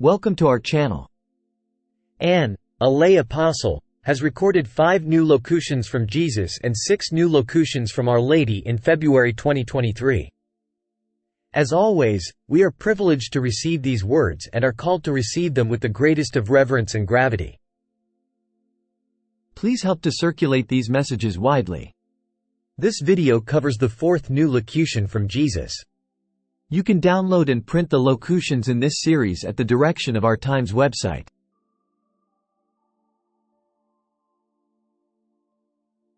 Welcome to our channel. Anne, a lay apostle, has recorded 5 new locutions from Jesus and 6 new locutions from Our Lady in February 2023. As always, we are privileged to receive these words and are called to receive them with the greatest of reverence and gravity. Please help to circulate these messages widely. This video covers the 4th new locution from Jesus. You can download and print the locutions in this series at the direction of our Times website.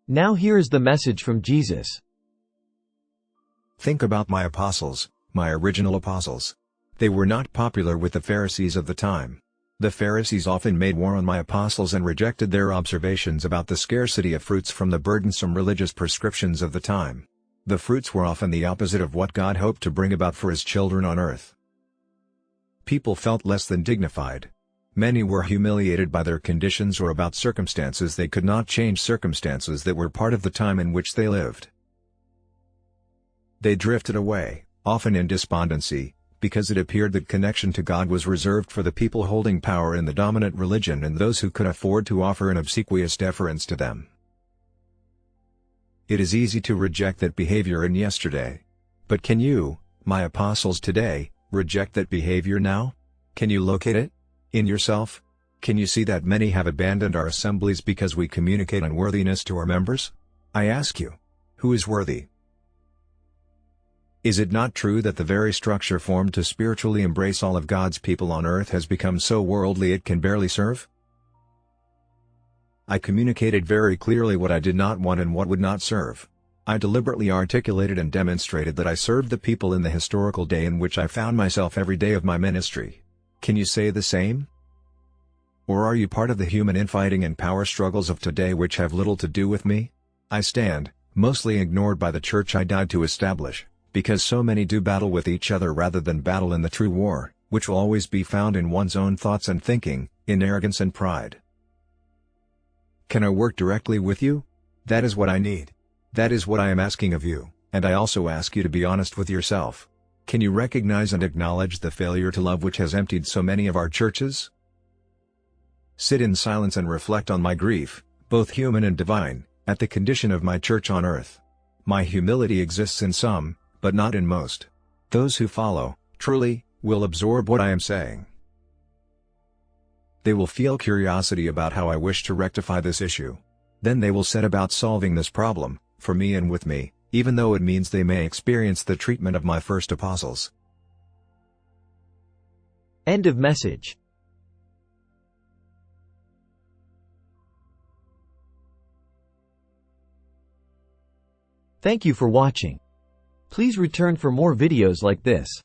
Now here is the message from Jesus. Think about my apostles, my original apostles. They were not popular with the Pharisees of the time. The Pharisees often made war on my apostles and rejected their observations about the scarcity of fruits from the burdensome religious prescriptions of the time. The fruits were often the opposite of what God hoped to bring about for His children on earth. People felt less than dignified. Many were humiliated by their conditions or about circumstances they could not change, circumstances that were part of the time in which they lived. They drifted away, often in despondency, because it appeared that connection to God was reserved for the people holding power in the dominant religion and those who could afford to offer an obsequious deference to them. It is easy to reject that behavior in yesterday. But can you, my apostles today, reject that behavior now? Can you locate it? In yourself? Can you see that many have abandoned our assemblies because we communicate unworthiness to our members? I ask you, who is worthy? Is it not true that the very structure formed to spiritually embrace all of God's people on earth has become so worldly it can barely serve? I communicated very clearly what I did not want and what would not serve. I deliberately articulated and demonstrated that I served the people in the historical day in which I found myself every day of my ministry. Can you say the same? Or are you part of the human infighting and power struggles of today which have little to do with me? I stand, mostly ignored by the church I died to establish, because so many do battle with each other rather than battle in the true war, which will always be found in one's own thoughts and thinking, in arrogance and pride. Can I work directly with you? That is what I need. That is what I am asking of you, and I also ask you to be honest with yourself. Can you recognize and acknowledge the failure to love which has emptied so many of our churches? Sit in silence and reflect on my grief, both human and divine, at the condition of my church on earth. My humility exists in some, but not in most. Those who follow, truly, will absorb what I am saying. They will feel curiosity about how I wish to rectify this issue. Then they will set about solving this problem, for me and with me, even though it means they may experience the treatment of my first apostles. End of message. Thank you for watching. Please return for more videos like this.